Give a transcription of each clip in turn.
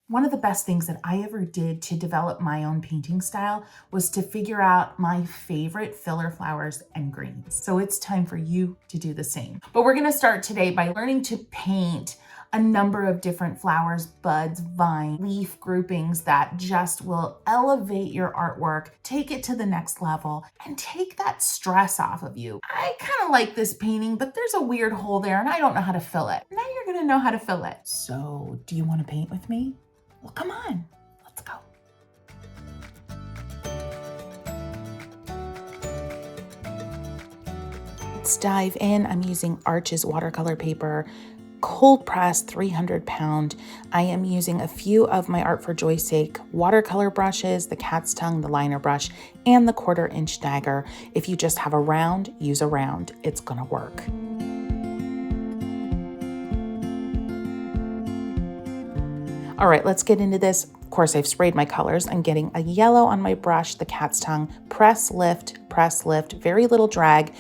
One of the best things that I ever did to develop my own painting style was to figure out my favorite filler flowers and greens. So it's time for you to do the same. But we're gonna start today by learning to paint a number of different flowers, buds, vine, leaf groupings that just will elevate your artwork, take it to the next level, and take that stress off of you. I kind of like this painting, but there's a weird hole there and I don't know how to fill it. Now you're gonna know how to fill it. So do you wanna paint with me? Well, come on, let's go. Let's dive in. I'm using Arches watercolor paper, cold press 300 pound. I am using a few of my Art for Joy's Sake watercolor brushes, the cat's tongue, the liner brush, and the 1/4 inch dagger. If you just have a round, use a round. It's gonna work. All right, let's get into this. Of course, I've sprayed my colors. I'm getting a yellow on my brush, the cat's tongue, press, lift, very little drag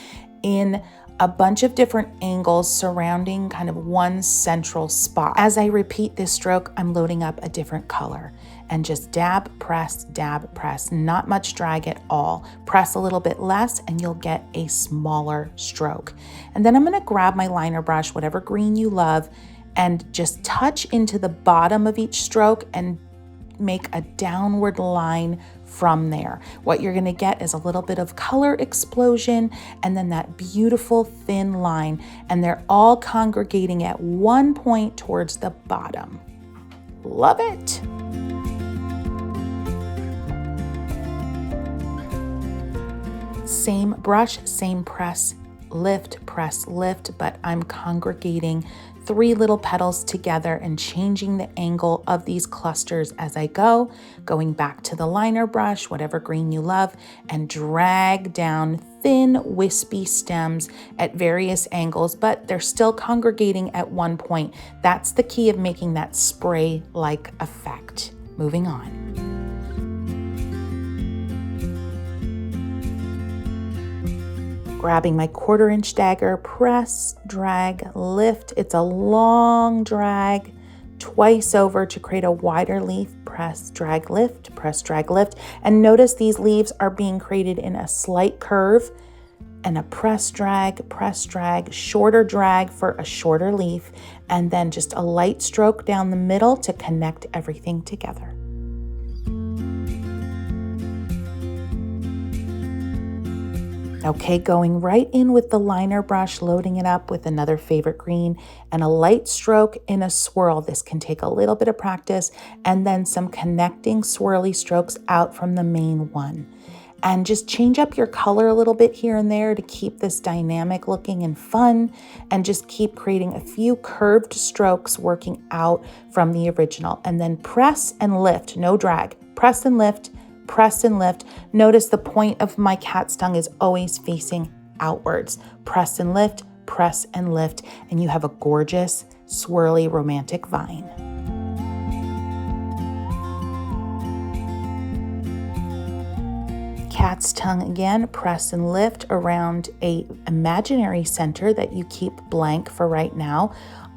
in a bunch of different angles surrounding kind of one central spot. As I repeat this stroke, I'm loading up a different color and just dab, press, not much drag at all. Press a little bit less and you'll get a smaller stroke. And then I'm gonna grab my liner brush, whatever green you love, and just touch into the bottom of each stroke and make a downward line from there. What you're gonna get is a little bit of color explosion and then that beautiful thin line, and they're all congregating at one point towards the bottom. Love it. Same brush, same press, lift, but I'm congregating 3 little petals together and changing the angle of these clusters as I go, going back to the liner brush, whatever green you love, and drag down thin, wispy stems at various angles, but they're still congregating at one point. That's the key of making that spray-like effect. Moving on. Grabbing my 1/4 inch dagger, press, drag, lift. It's a long drag twice over to create a wider leaf. Press, drag, lift, And notice these leaves are being created in a slight curve and a press, drag, shorter drag for a shorter leaf, and then just a light stroke down the middle to connect everything together. Okay, going right in with the liner brush, loading it up with another favorite green and a light stroke in a swirl. This can take a little bit of practice, and then some connecting swirly strokes out from the main one. And just change up your color a little bit here and there to keep this dynamic looking and fun, and just keep creating a few curved strokes working out from the original. And then press and lift, no drag, press and lift. Notice the point of my cat's tongue is always facing outwards. Press and lift, and you have a gorgeous, swirly, romantic vine. Cat's tongue again, press and lift around a imaginary center that you keep blank for right now,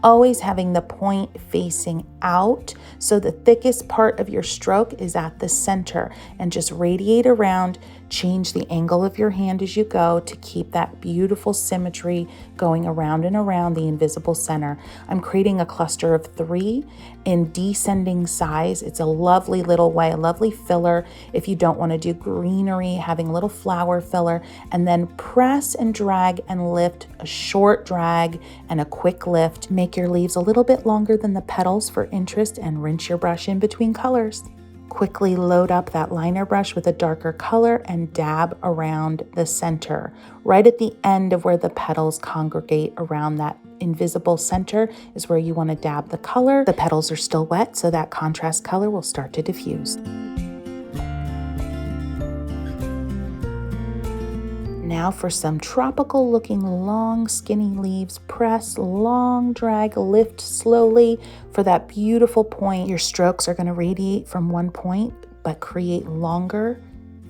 always having the point facing out, so the thickest part of your stroke is at the center, and just radiate around. Change the angle of your hand as you go to keep that beautiful symmetry going around and around the invisible center. I'm creating a cluster of 3 in descending size. It's a lovely little way, a lovely filler if you don't want to do greenery, having a little flower filler, and then press and drag and lift, a short drag and a quick lift. Make your leaves a little bit longer than the petals for interest, and rinse your brush in between colors. Quickly load up that liner brush with a darker color and dab around the center. Right at the end of where the petals congregate around that invisible center is where you want to dab the color. The petals are still wet, so that contrast color will start to diffuse. Now for some tropical looking long skinny leaves. Press, long drag, lift slowly for that beautiful point. Your strokes are going to radiate from one point, but create longer,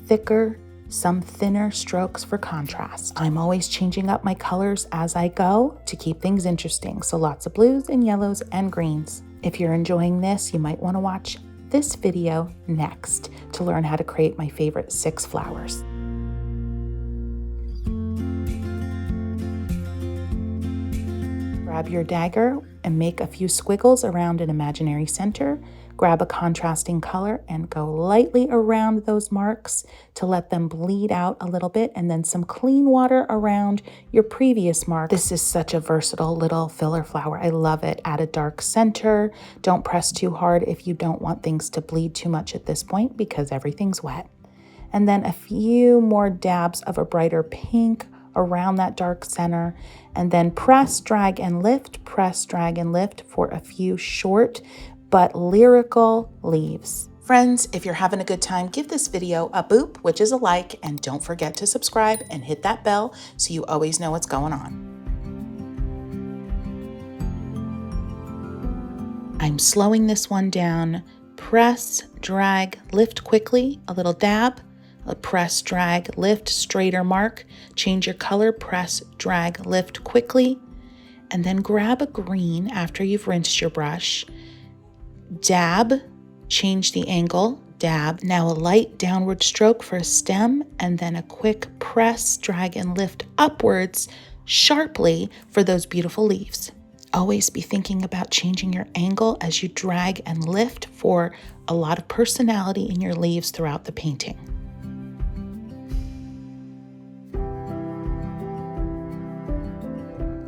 thicker, some thinner strokes for contrast. I'm always changing up my colors as I go to keep things interesting. So lots of blues and yellows and greens. If you're enjoying this, you might want to watch this video next to learn how to create my favorite 6 flowers. Grab your dagger and make a few squiggles around an imaginary center. Grab a contrasting color and go lightly around those marks to let them bleed out a little bit, and then some clean water around your previous mark. This is such a versatile little filler flower. I love it. Add a dark center. Don't press too hard if you don't want things to bleed too much at this point because everything's wet. And then a few more dabs of a brighter pink around that dark center, and then press, drag, and lift, press, drag, and lift for a few short but lyrical leaves. Friends, if you're having a good time, give this video a boop, which is a like, and don't forget to subscribe and hit that bell so you always know what's going on. I'm slowing this one down. Press, drag, lift quickly, a little dab. Press, drag, lift, straighter mark. Change your color, press, drag, lift quickly. And then grab a green after you've rinsed your brush. Dab, change the angle, dab. Now a light downward stroke for a stem, and then a quick press, drag, and lift upwards sharply for those beautiful leaves. Always be thinking about changing your angle as you drag and lift for a lot of personality in your leaves throughout the painting.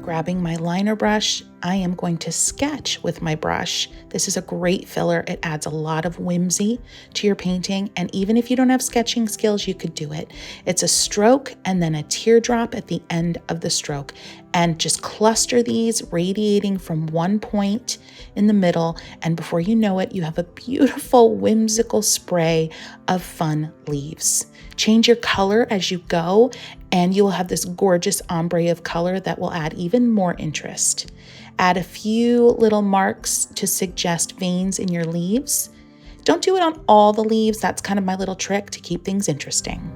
Grabbing my liner brush, I am going to sketch with my brush. This is a great filler. It adds a lot of whimsy to your painting, and even if you don't have sketching skills, you could do it. It's a stroke and then a teardrop at the end of the stroke, and just cluster these radiating from one point in the middle, and before you know it, you have a beautiful whimsical spray of fun leaves. Change your color as you go, and you will have this gorgeous ombre of color that will add even more interest. Add a few little marks to suggest veins in your leaves. Don't do it on all the leaves. That's kind of my little trick to keep things interesting.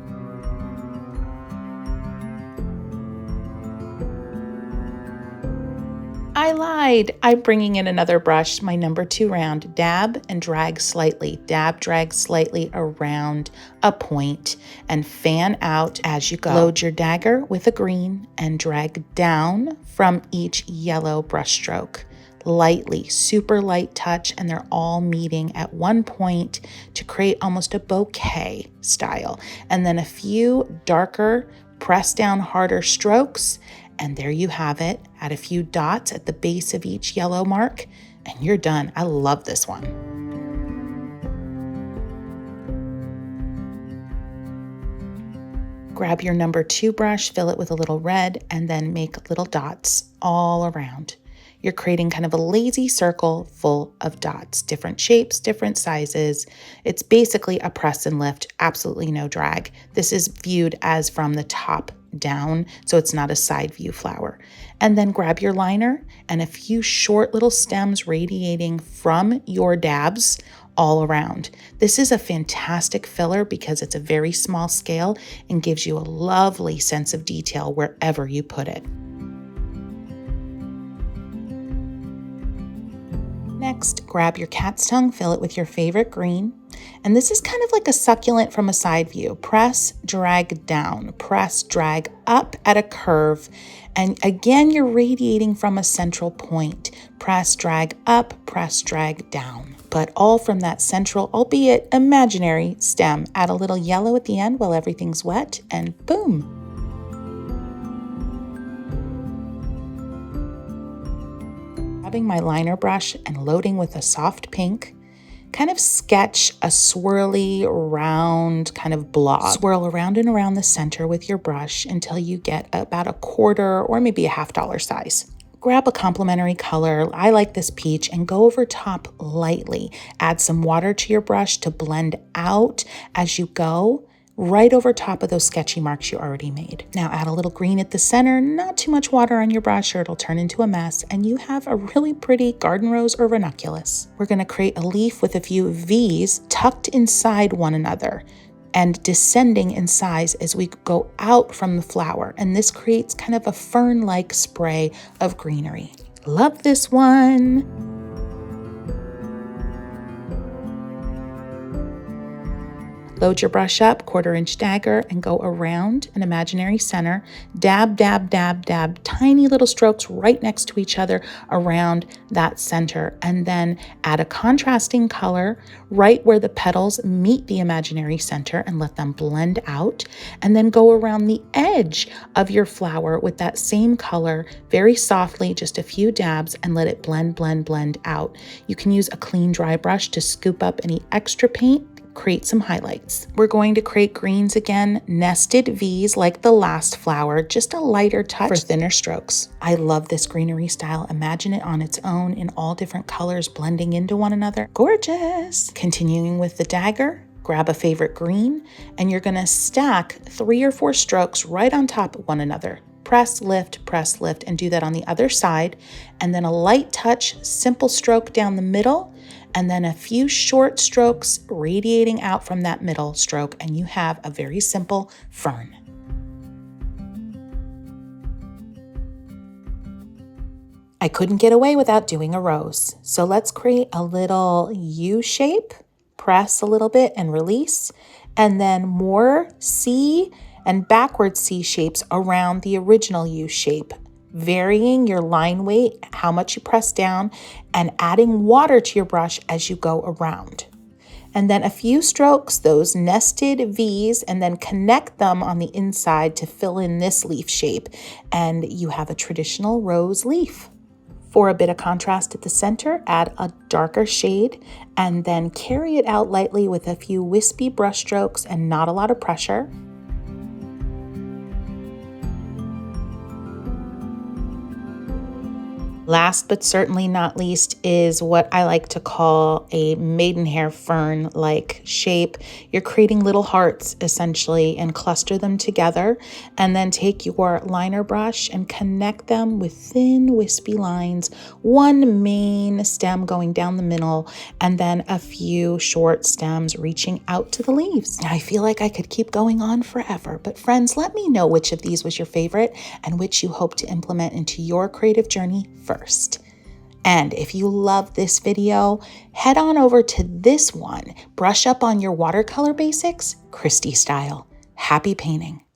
I lied. I'm bringing in another brush, my number 2 round. Dab and drag slightly. Dab, drag slightly around a point and fan out as you go. Load your dagger with a green and drag down from each yellow brush stroke. Lightly, super light touch, and they're all meeting at one point to create almost a bouquet style. And then a few darker, press down harder strokes. And there you have it. Add a few dots at the base of each yellow mark, and you're done. I love this one. Grab your number 2 brush, fill it with a little red, and then make little dots all around. You're creating kind of a lazy circle full of dots, different shapes, different sizes. It's basically a press and lift, absolutely no drag. This is viewed as from the top down, so it's not a side view flower. And then grab your liner and a few short little stems radiating from your dabs all around. This is a fantastic filler because it's a very small scale and gives you a lovely sense of detail wherever you put it. Next, grab your cat's tongue, fill it with your favorite green. And this is kind of like a succulent from a side view. Press, drag down, press, drag up at a curve. And again, you're radiating from a central point. Press, drag up, press, drag down. But all from that central, albeit imaginary stem. Add a little yellow at the end while everything's wet, and boom. Grabbing my liner brush and loading with a soft pink, kind of sketch a swirly round kind of blob. Swirl around and around the center with your brush until you get about a quarter or maybe a $50 size. Grab a complementary color. I like this peach, and go over top lightly. Add some water to your brush to blend out as you go, right over top of those sketchy marks you already made. Now add a little green at the center, not too much water on your brush or it'll turn into a mess, and you have a really pretty garden rose or ranunculus. We're gonna create a leaf with a few V's tucked inside one another and descending in size as we go out from the flower. And this creates kind of a fern-like spray of greenery. Love this one. Load your brush up, 1/4-inch dagger, and go around an imaginary center. Dab, dab, dab, dab, tiny little strokes right next to each other around that center. And then add a contrasting color right where the petals meet the imaginary center and let them blend out. And then go around the edge of your flower with that same color very softly, just a few dabs, and let it blend, blend, blend out. You can use a clean, dry brush to scoop up any extra paint, create some highlights. We're going to create greens again, nested V's like the last flower, just a lighter touch for thinner strokes. I love this greenery style. Imagine it on its own in all different colors blending into one another. Gorgeous. Continuing with the dagger, grab a favorite green, and you're gonna stack 3 or 4 strokes right on top of one another. Press, lift, and do that on the other side. And then a light touch, simple stroke down the middle, and then a few short strokes radiating out from that middle stroke, and you have a very simple fern. I couldn't get away without doing a rose. So let's create a little U shape, press a little bit and release, and then more C and backward C shapes around the original U shape, varying your line weight, how much you press down, and adding water to your brush as you go around. And then a few strokes, those nested V's, and then connect them on the inside to fill in this leaf shape. And you have a traditional rose leaf. For a bit of contrast at the center, add a darker shade and then carry it out lightly with a few wispy brush strokes and not a lot of pressure. Last but certainly not least is what I like to call a maidenhair fern-like shape. You're creating little hearts essentially and cluster them together, and then take your liner brush and connect them with thin wispy lines, one main stem going down the middle, and then a few short stems reaching out to the leaves. I feel like I could keep going on forever, but friends, let me know which of these was your favorite and which you hope to implement into your creative journey first. And if you love this video, head on over to this one. Brush up on your watercolor basics, Kristy style. Happy painting.